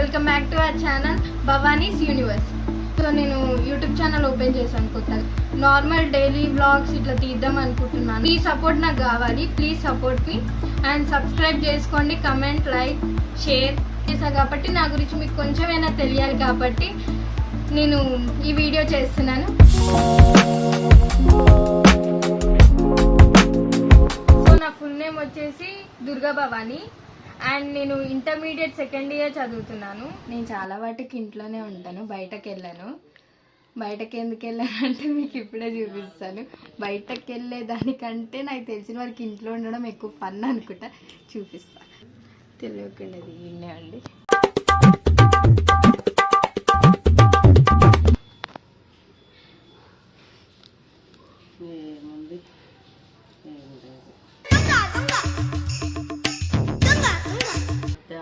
Welcome back to our channel Bhavani's universe. So నేను YouTube channel open చేశాను కొత్తగా. Normal daily vlogs ఇట్లా తీద్దాం అనుకుంటున్నాను. మీ సపోర్ట్ నాకు కావాలి. Please support me and subscribe చేసుకోండి, కమెంట్, లైక్, షేర్ చేసా కాబట్టి నా గురించి మీకు కొంచెమైనా తెలియాలి కాబట్టి నేను ఈ వీడియో చేస్తున్నాను. సో నా ఫుల్ నేమ్ వచ్చేసి దుర్గా భవానీ అండ్ నేను ఇంటర్మీడియట్ సెకండ్ ఇయర్ చదువుతున్నాను. నేను చాలా వాటికి ఇంట్లోనే ఉంటాను, బయటకు వెళ్ళాను. బయటకు ఎందుకు వెళ్ళాను అంటే మీకు ఇప్పుడే చూపిస్తాను. బయటకు వెళ్ళే దానికంటే నాకు తెలిసిన వారికి ఇంట్లో ఉండడం ఎక్కువ ఫన్ అనుకుంటా. చూపిస్తాను. తెలియకుండాది ఇన్నే అండి.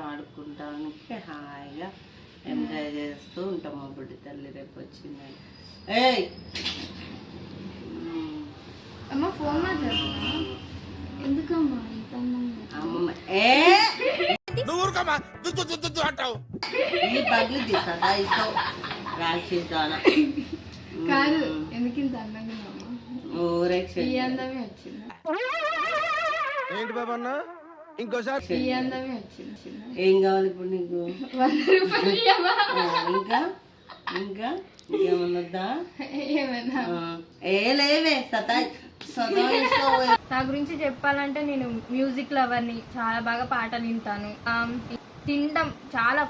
ఆడుకుంటాను, హాయిగా ఎంజాయ్ చేస్తూ ఉంటాం. మా బుడ్డి తల్లి రేపు వచ్చిందని. అమ్మ ఫోన్ మాట్లాడుతున్నా ఎందుకమ్మా? అమ్మమ్మ ఈ బగ్లు తీసా ఇస్తావు రాసేదానా కాదు. ఎందుకు ఇంత అందంగా ఊరే ఈ అందమే వచ్చింది. ఏంటి బాబన్నా ఇంకోసారి ఈ అందమే వచ్చింది. ఏం కావాలి ఇప్పుడు నీకు? 100 రూపాయలు. ఇంకా ఇంకా ఇంకేమన్నదా? ఏమైనా లేవే నా గురించి చెప్పాలంటే నేను మ్యూజిక్ లవర్ని. చాలా బాగా పాటలు వింటాను. తినడం చాలా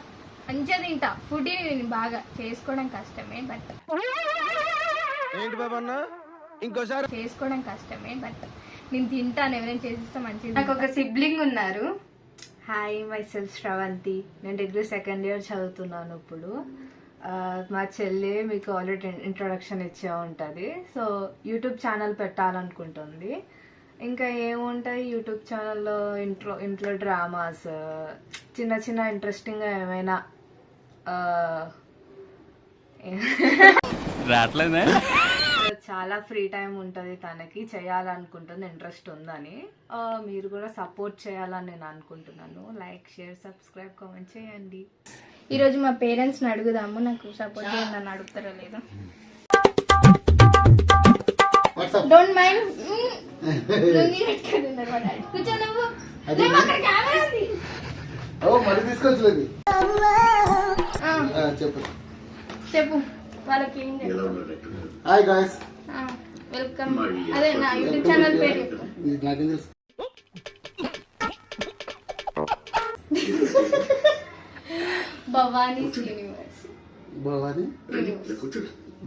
మంచిగా తింటా. ఫుడ్ నేను బాగా చేసుకోవడం కష్టమే బట్ చేసుకోవడం కష్టమే బట్ నేను తింటాను. ఎవరైనా చేసిస్తే మంచిది. నాకు ఒక సిబ్లింగ్ ఉన్నారు. Hi, my self Sravanthi. నేను డిగ్రీ సెకండ్ ఇయర్ చదువుతున్నాను ఇప్పుడు. మా చెల్లి మీకు ఆల్రెడీ ఇంట్రొడక్షన్ ఇచ్చే ఉంటుంది. సో యూట్యూబ్ ఛానల్ పెట్టాలనుకుంటుంది. ఇంకా ఏముంటాయి యూట్యూబ్ ఛానల్లో? ఇంట్లో డ్రామాస్, చిన్న చిన్న ఇంట్రెస్టింగ్గా ఏమైనా చాలా ఫ్రీ టైం ఉంటుంది తనకి. చేయాలనుకుంటుంది, ఇంట్రెస్ట్ ఉందని. మీరు కూడా సపోర్ట్ చేయాలని నేను అనుకుంటున్నాను. లైక్, షేర్, సబ్స్క్రైబ్, కామెంట్ చేయండి. ఈరోజు మా పేరెంట్స్ని అడుగుదాము నాకు సపోర్ట్ చేయండి అని. అడుగుతారో లేదో డోంట్ మైండ్. చెప్పు వాళ్ళకి ఏం చెప్పు. Hi guys, welcome. అదే నా యూట్యూబ్ ఛానల్ పేరు Bhavani's universe.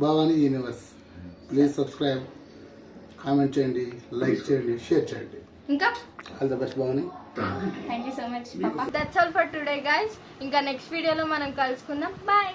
Bhavani universe. Please subscribe, comment చేయండి, లైక్ చేయండి, షేర్ చేయండి. ఇంకా all the best Bhavani. Thank you so much. That's all for today guys. ఇంకా నెక్స్ట్ వీడియోలో మనం కలుసుకుందాం. బాయ్.